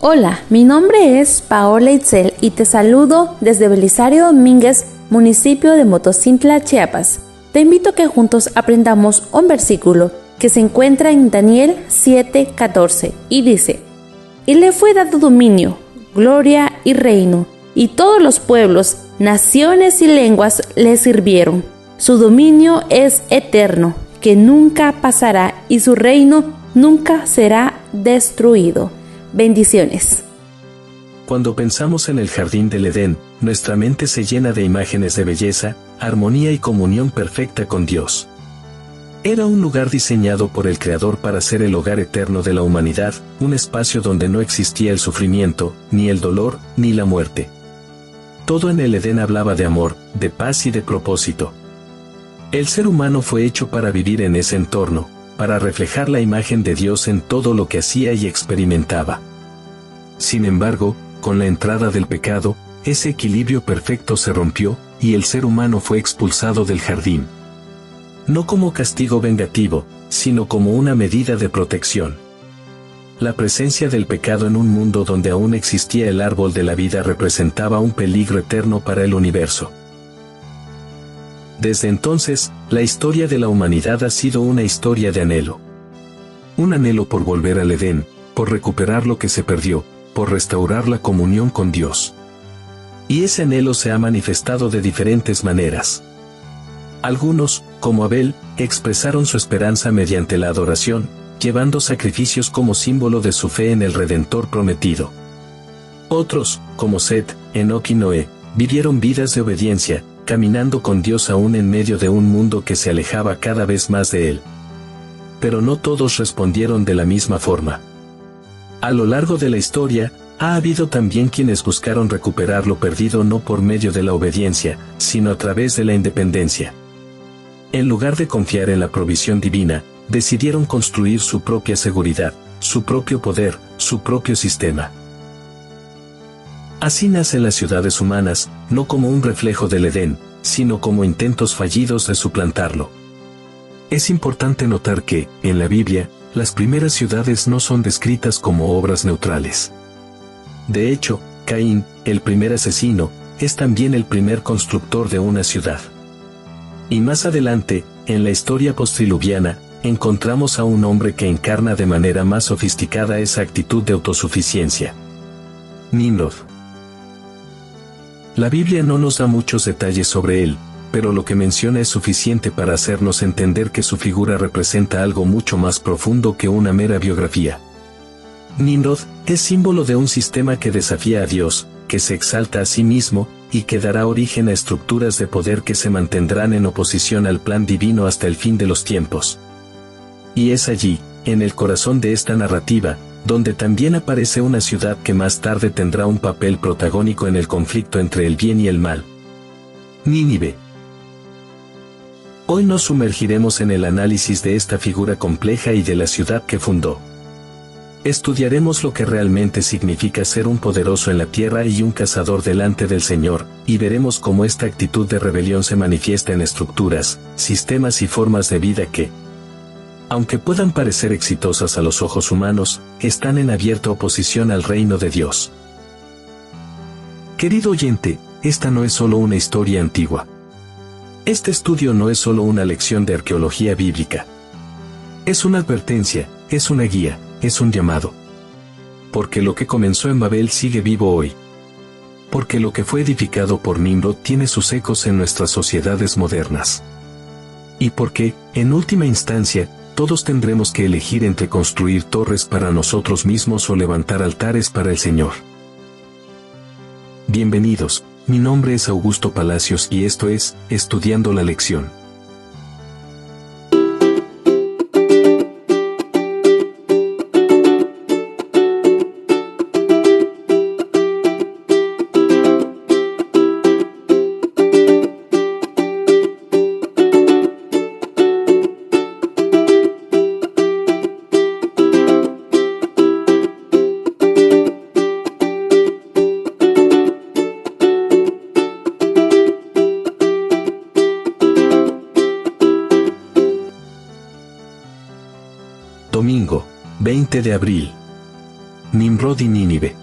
Hola, mi nombre es Paola Itzel y te saludo desde Belisario Domínguez, municipio de Motocintla, Chiapas. Te invito a que juntos aprendamos un versículo que se encuentra en Daniel 7:14 y dice: Y le fue dado dominio, gloria y reino, y todos los pueblos, naciones y lenguas le sirvieron. Su dominio es eterno, que nunca pasará, y su reino nunca será destruido. Bendiciones. Cuando pensamos en el jardín del Edén, nuestra mente se llena de imágenes de belleza, armonía y comunión perfecta con Dios. Era un lugar diseñado por el Creador para ser el hogar eterno de la humanidad, un espacio donde no existía el sufrimiento, ni el dolor, ni la muerte. Todo en el Edén hablaba de amor, de paz y de propósito. El ser humano fue hecho para vivir en ese entorno, para reflejar la imagen de Dios en todo lo que hacía y experimentaba. Sin embargo, con la entrada del pecado, ese equilibrio perfecto se rompió, y el ser humano fue expulsado del jardín. No como castigo vengativo, sino como una medida de protección. La presencia del pecado en un mundo donde aún existía el árbol de la vida representaba un peligro eterno para el universo. Desde entonces, la historia de la humanidad ha sido una historia de anhelo. Un anhelo por volver al Edén, por recuperar lo que se perdió, por restaurar la comunión con Dios. Y ese anhelo se ha manifestado de diferentes maneras. Algunos, como Abel, expresaron su esperanza mediante la adoración, llevando sacrificios como símbolo de su fe en el Redentor prometido. Otros, como Set, Enoc y Noé, vivieron vidas de obediencia, caminando con Dios aún en medio de un mundo que se alejaba cada vez más de Él. Pero no todos respondieron de la misma forma. A lo largo de la historia, ha habido también quienes buscaron recuperar lo perdido no por medio de la obediencia, sino a través de la independencia. En lugar de confiar en la provisión divina, decidieron construir su propia seguridad, su propio poder, su propio sistema. Así nacen las ciudades humanas, no como un reflejo del Edén, sino como intentos fallidos de suplantarlo. Es importante notar que, en la Biblia, las primeras ciudades no son descritas como obras neutrales. De hecho, Caín, el primer asesino, es también el primer constructor de una ciudad. Y más adelante, en la historia postdiluviana, encontramos a un hombre que encarna de manera más sofisticada esa actitud de autosuficiencia. Nimrod. La Biblia no nos da muchos detalles sobre él, pero lo que menciona es suficiente para hacernos entender que su figura representa algo mucho más profundo que una mera biografía. Nimrod es símbolo de un sistema que desafía a Dios, que se exalta a sí mismo, y que dará origen a estructuras de poder que se mantendrán en oposición al plan divino hasta el fin de los tiempos. Y es allí, en el corazón de esta narrativa, donde también aparece una ciudad que más tarde tendrá un papel protagónico en el conflicto entre el bien y el mal. Nínive. Hoy nos sumergiremos en el análisis de esta figura compleja y de la ciudad que fundó. Estudiaremos lo que realmente significa ser un poderoso en la tierra y un cazador delante del Señor, y veremos cómo esta actitud de rebelión se manifiesta en estructuras, sistemas y formas de vida que, aunque puedan parecer exitosas a los ojos humanos, están en abierta oposición al reino de Dios. Querido oyente, esta no es solo una historia antigua. Este estudio no es solo una lección de arqueología bíblica. Es una advertencia, es una guía, es un llamado. Porque lo que comenzó en Babel sigue vivo hoy. Porque lo que fue edificado por Nimrod tiene sus ecos en nuestras sociedades modernas. Y porque, en última instancia, todos tendremos que elegir entre construir torres para nosotros mismos o levantar altares para el Señor. Bienvenidos, mi nombre es Augusto Palacios y esto es Estudiando la Lección. Domingo, 20 de abril. Nimrod y Nínive.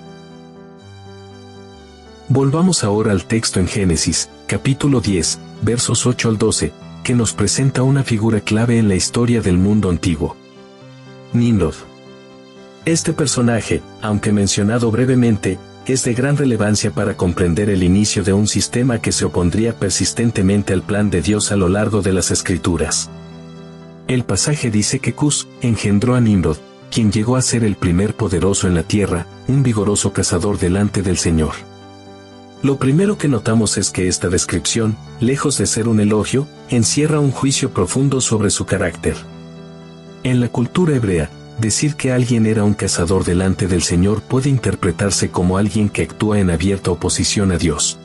Volvamos ahora al texto en Génesis, capítulo 10, versos 8 al 12, que nos presenta una figura clave en la historia del mundo antiguo. Nimrod. Este personaje, aunque mencionado brevemente, es de gran relevancia para comprender el inicio de un sistema que se opondría persistentemente al plan de Dios a lo largo de las Escrituras. El pasaje dice que Cus engendró a Nimrod, quien llegó a ser el primer poderoso en la tierra, un vigoroso cazador delante del Señor. Lo primero que notamos es que esta descripción, lejos de ser un elogio, encierra un juicio profundo sobre su carácter. En la cultura hebrea, decir que alguien era un cazador delante del Señor puede interpretarse como alguien que actúa en abierta oposición a Dios.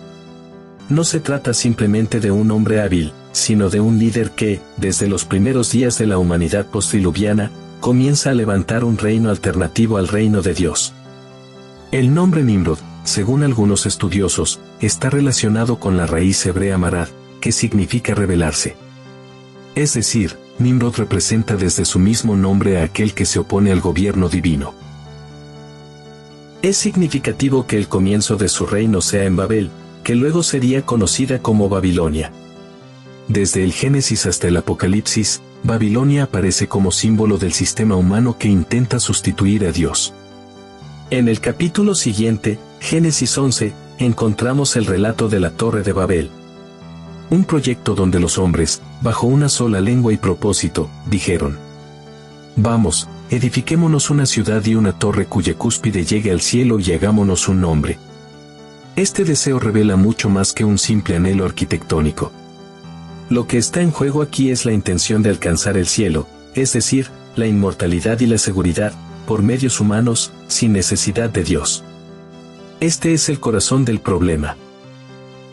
No se trata simplemente de un hombre hábil, sino de un líder que, desde los primeros días de la humanidad postdiluviana, comienza a levantar un reino alternativo al reino de Dios. El nombre Nimrod, según algunos estudiosos, está relacionado con la raíz hebrea marad, que significa rebelarse. Es decir, Nimrod representa desde su mismo nombre a aquel que se opone al gobierno divino. Es significativo que el comienzo de su reino sea en Babel, que luego sería conocida como Babilonia. Desde el Génesis hasta el Apocalipsis, Babilonia aparece como símbolo del sistema humano que intenta sustituir a Dios. En el capítulo siguiente, Génesis 11, encontramos el relato de la Torre de Babel. Un proyecto donde los hombres, bajo una sola lengua y propósito, dijeron: vamos, edifiquémonos una ciudad y una torre cuya cúspide llegue al cielo y hagámonos un nombre. Este deseo revela mucho más que un simple anhelo arquitectónico. Lo que está en juego aquí es la intención de alcanzar el cielo, es decir, la inmortalidad y la seguridad, por medios humanos, sin necesidad de Dios. Este es el corazón del problema.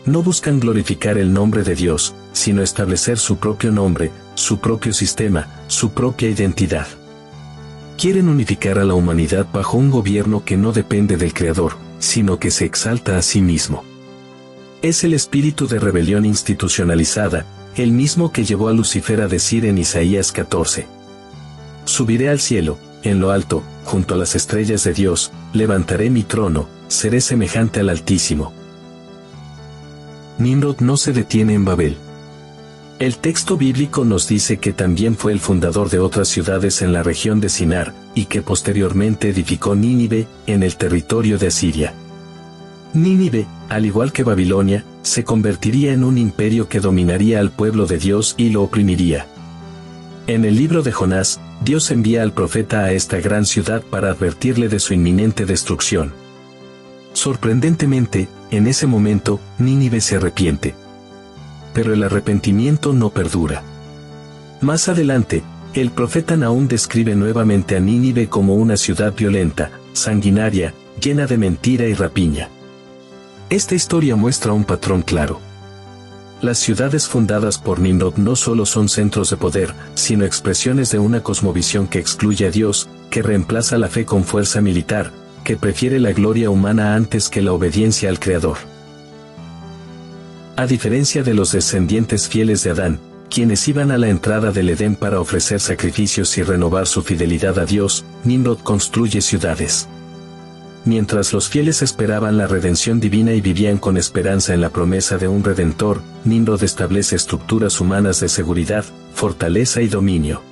No buscan glorificar el nombre de Dios, sino establecer su propio nombre, su propio sistema, su propia identidad. Quieren unificar a la humanidad bajo un gobierno que no depende del Creador, sino que se exalta a sí mismo. Es el espíritu de rebelión institucionalizada, el mismo que llevó a Lucifer a decir en Isaías 14: subiré al cielo, en lo alto, junto a las estrellas de Dios, levantaré mi trono, seré semejante al Altísimo. Nimrod no se detiene en Babel. El texto bíblico nos dice que también fue el fundador de otras ciudades en la región de Sinar, y que posteriormente edificó Nínive, en el territorio de Asiria. Nínive, al igual que Babilonia, se convertiría en un imperio que dominaría al pueblo de Dios y lo oprimiría. En el libro de Jonás, Dios envía al profeta a esta gran ciudad para advertirle de su inminente destrucción. Sorprendentemente, en ese momento, Nínive se arrepiente. Pero el arrepentimiento no perdura. Más adelante, el profeta Nahum describe nuevamente a Nínive como una ciudad violenta, sanguinaria, llena de mentira y rapiña. Esta historia muestra un patrón claro. Las ciudades fundadas por Nimrod no solo son centros de poder, sino expresiones de una cosmovisión que excluye a Dios, que reemplaza la fe con fuerza militar, que prefiere la gloria humana antes que la obediencia al Creador. A diferencia de los descendientes fieles de Adán, quienes iban a la entrada del Edén para ofrecer sacrificios y renovar su fidelidad a Dios, Nimrod construye ciudades. Mientras los fieles esperaban la redención divina y vivían con esperanza en la promesa de un Redentor, Nimrod establece estructuras humanas de seguridad, fortaleza y dominio.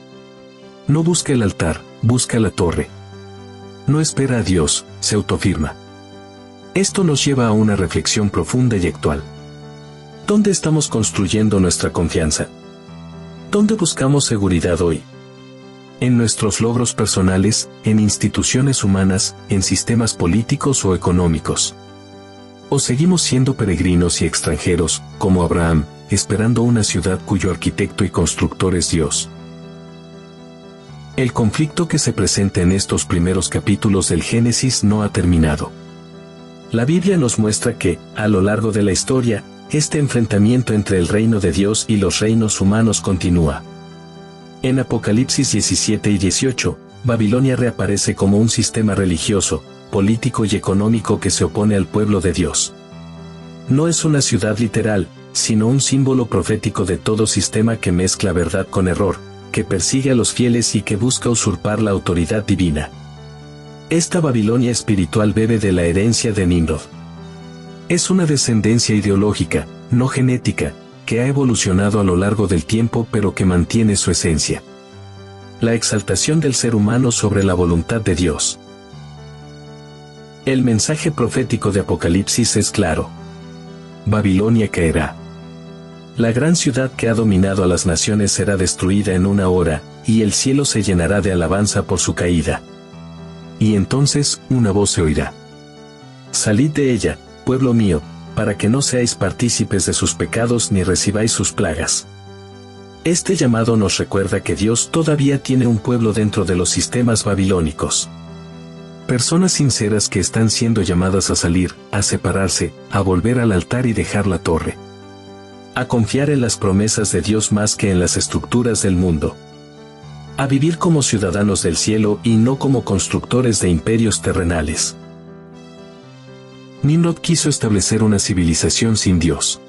No busca el altar, busca la torre. No espera a Dios, se autoafirma. Esto nos lleva a una reflexión profunda y actual. ¿Dónde estamos construyendo nuestra confianza? ¿Dónde buscamos seguridad hoy? ¿En nuestros logros personales, en instituciones humanas, en sistemas políticos o económicos? ¿O seguimos siendo peregrinos y extranjeros, como Abraham, esperando una ciudad cuyo arquitecto y constructor es Dios? El conflicto que se presenta en estos primeros capítulos del Génesis no ha terminado. La Biblia nos muestra que, a lo largo de la historia, este enfrentamiento entre el reino de Dios y los reinos humanos continúa. En Apocalipsis 17 y 18, Babilonia reaparece como un sistema religioso, político y económico que se opone al pueblo de Dios. No es una ciudad literal, sino un símbolo profético de todo sistema que mezcla verdad con error, que persigue a los fieles y que busca usurpar la autoridad divina. Esta Babilonia espiritual bebe de la herencia de Nimrod. Es una descendencia ideológica, no genética, que ha evolucionado a lo largo del tiempo pero que mantiene su esencia. La exaltación del ser humano sobre la voluntad de Dios. El mensaje profético de Apocalipsis es claro. Babilonia caerá. La gran ciudad que ha dominado a las naciones será destruida en una hora, y el cielo se llenará de alabanza por su caída. Y entonces, una voz se oirá. Salid de ella, pueblo mío, para que no seáis partícipes de sus pecados ni recibáis sus plagas. Este llamado nos recuerda que Dios todavía tiene un pueblo dentro de los sistemas babilónicos. Personas sinceras que están siendo llamadas a salir, a separarse, a volver al altar y dejar la torre. A confiar en las promesas de Dios más que en las estructuras del mundo. A vivir como ciudadanos del cielo y no como constructores de imperios terrenales. Nimrod quiso establecer una civilización sin Dios.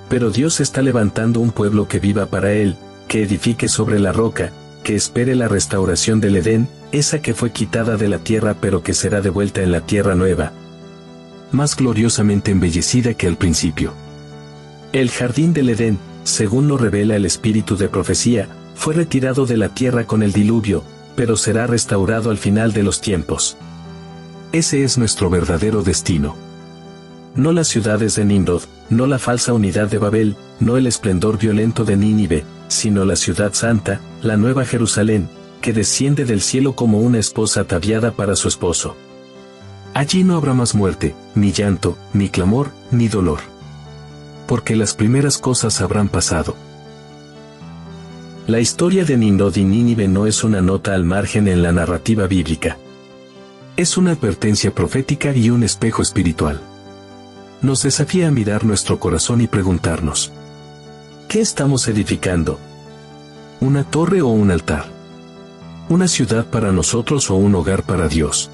Pero Dios está levantando un pueblo que viva para Él, que edifique sobre la roca, que espere la restauración del Edén, esa que fue quitada de la tierra pero que será devuelta en la tierra nueva, más gloriosamente embellecida que al principio. El jardín del Edén, según lo revela el espíritu de profecía, fue retirado de la tierra con el diluvio, pero será restaurado al final de los tiempos. Ese es nuestro verdadero destino. No las ciudades de Nimrod, no la falsa unidad de Babel, no el esplendor violento de Nínive, sino la ciudad santa, la nueva Jerusalén, que desciende del cielo como una esposa ataviada para su esposo. Allí no habrá más muerte, ni llanto, ni clamor, ni dolor. Porque las primeras cosas habrán pasado. La historia de Nimrod y Nínive no es una nota al margen en la narrativa bíblica. Es una advertencia profética y un espejo espiritual. Nos desafía a mirar nuestro corazón y preguntarnos: ¿qué estamos edificando? ¿Una torre o un altar? ¿Una ciudad para nosotros o un hogar para Dios?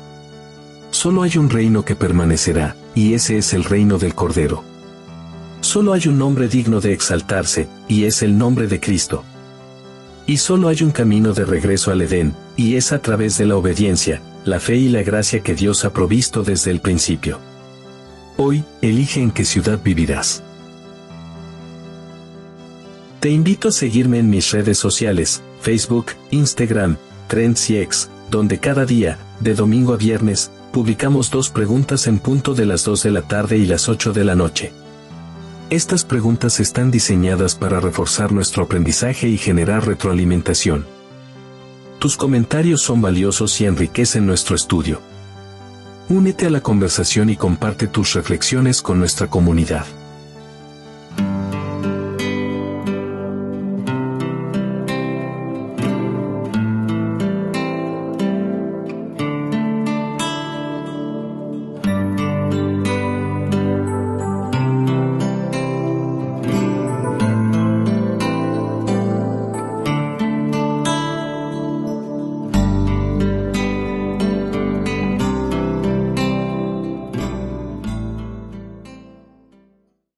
Solo hay un reino que permanecerá, y ese es el reino del Cordero. Solo hay un nombre digno de exaltarse, y es el nombre de Cristo. Y solo hay un camino de regreso al Edén, y es a través de la obediencia, la fe y la gracia que Dios ha provisto desde el principio. Hoy, elige en qué ciudad vivirás. Te invito a seguirme en mis redes sociales, Facebook, Instagram, Threads y X, donde cada día, de domingo a viernes, publicamos 2 preguntas en punto de las 2 de la tarde y las 8 de la noche. Estas preguntas están diseñadas para reforzar nuestro aprendizaje y generar retroalimentación. Tus comentarios son valiosos y enriquecen nuestro estudio. Únete a la conversación y comparte tus reflexiones con nuestra comunidad.